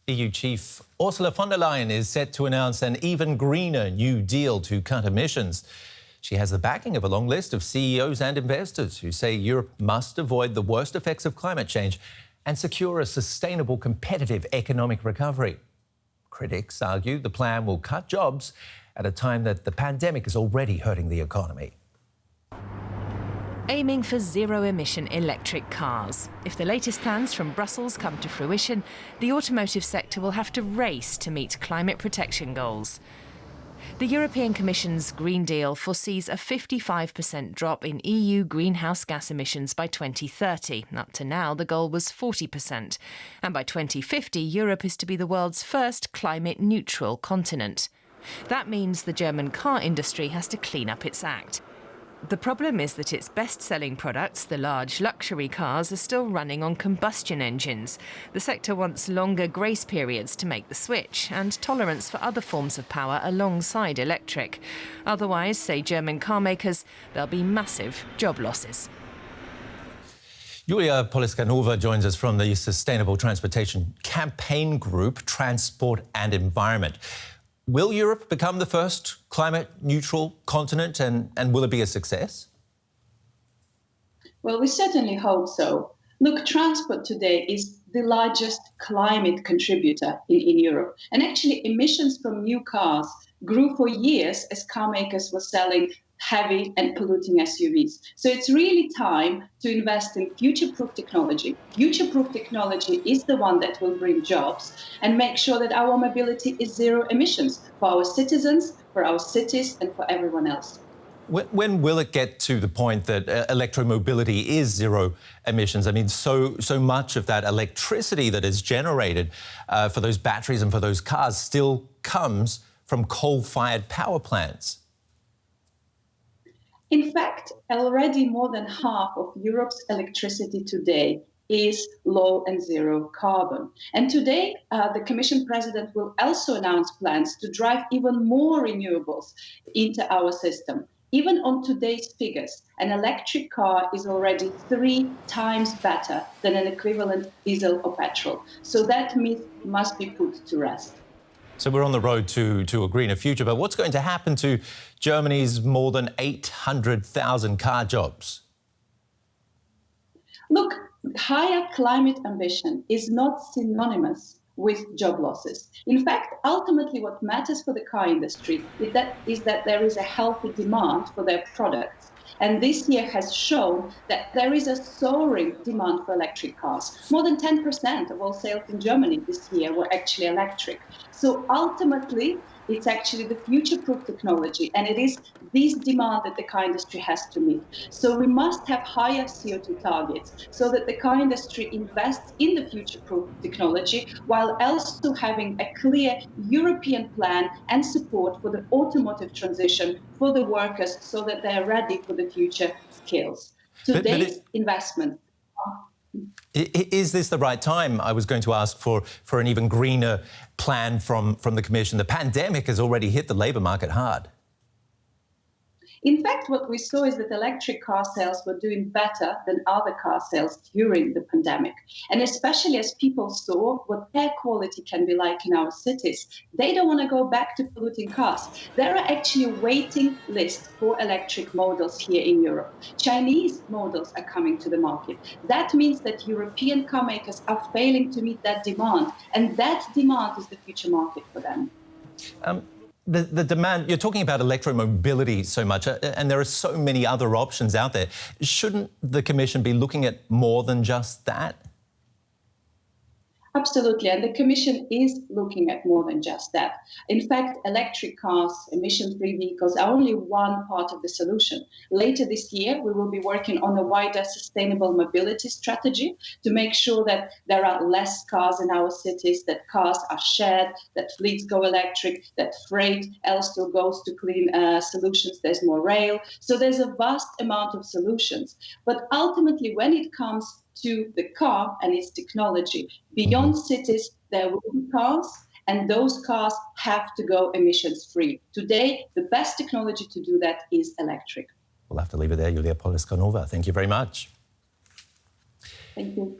EU Chief Ursula von der Leyen is set to announce an even greener New Deal to cut emissions. She has the backing of a long list of CEOs and investors who say Europe must avoid the worst effects of climate change and secure a sustainable, competitive economic recovery. Critics argue the plan will cut jobs at a time that the pandemic is already hurting the economy. Aiming for zero-emission electric cars. If the latest plans from Brussels come to fruition, the automotive sector will have to race to meet climate protection goals. The European Commission's Green Deal foresees a 55% drop in EU greenhouse gas emissions by 2030. Up to now, the goal was 40%. And by 2050, Europe is to be the world's first climate-neutral continent. That means the German car industry has to clean up its act. The problem is that its best-selling products, the large luxury cars, are still running on combustion engines. The sector wants longer grace periods to make the switch and tolerance for other forms of power alongside electric. Otherwise, say German car makers, there'll be massive job losses. Julia Polyskanova joins us from the Sustainable Transportation Campaign Group, Transport and Environment. Will Europe become the first climate-neutral continent and will it be a success? Well, we certainly hope so. Look, transport today is the largest climate contributor in Europe. And actually, emissions from new cars grew for years as car makers were selling heavy and polluting SUVs. So it's really time to invest in future-proof technology. Future-proof technology is the one that will bring jobs and make sure that our mobility is zero emissions for our citizens, for our cities, and for everyone else. When will it get to the point that electromobility is zero emissions? I mean, so much of that electricity that is generated for those batteries and for those cars still comes from coal-fired power plants. In fact, already more than half of Europe's electricity today is low and zero carbon. And today, the Commission President will also announce plans to drive even more renewables into our system. Even on today's figures, an electric car is already 3 times better than an equivalent diesel or petrol. So that myth must be put to rest. So we're on the road to a greener future, but what's going to happen to Germany's more than 800,000 car jobs? Look, higher climate ambition is not synonymous with job losses. In fact, ultimately what matters for the car industry is that there is a healthy demand for their products. And this year has shown that there is a soaring demand for electric cars. More than 10% of all sales in Germany this year were actually electric. So ultimately, it's actually the future-proof technology, and it is this demand that the car industry has to meet. So we must have higher CO2 targets so that the car industry invests in the future-proof technology, while also having a clear European plan and support for the automotive transition for the workers so that they're ready for the future skills. Today's investment. Is this the right time? I was going to ask for an even greener plan from the Commission. The pandemic has already hit the labour market hard. In fact, what we saw is that electric car sales were doing better than other car sales during the pandemic. And especially as people saw what air quality can be like in our cities, they don't want to go back to polluting cars. There are actually waiting lists for electric models here in Europe. Chinese models are coming to the market. That means that European car makers are failing to meet that demand. And that demand is the future market for them. The demand, you're talking about electromobility so much, and there are so many other options out there. Shouldn't the Commission be looking at more than just that? Absolutely, and the Commission is looking at more than just that. In fact, electric cars, emission-free vehicles are only one part of the solution. Later this year, we will be working on a wider sustainable mobility strategy to make sure that there are less cars in our cities, that cars are shared, that fleets go electric, that freight also goes to clean solutions, there's more rail. So there's a vast amount of solutions. But ultimately, when it comes to the car and its technology, beyond cities, there will be cars, and those cars have to go emissions-free. Today, the best technology to do that is electric. We'll have to leave it there. Julia Polyskanova, thank you very much. Thank you.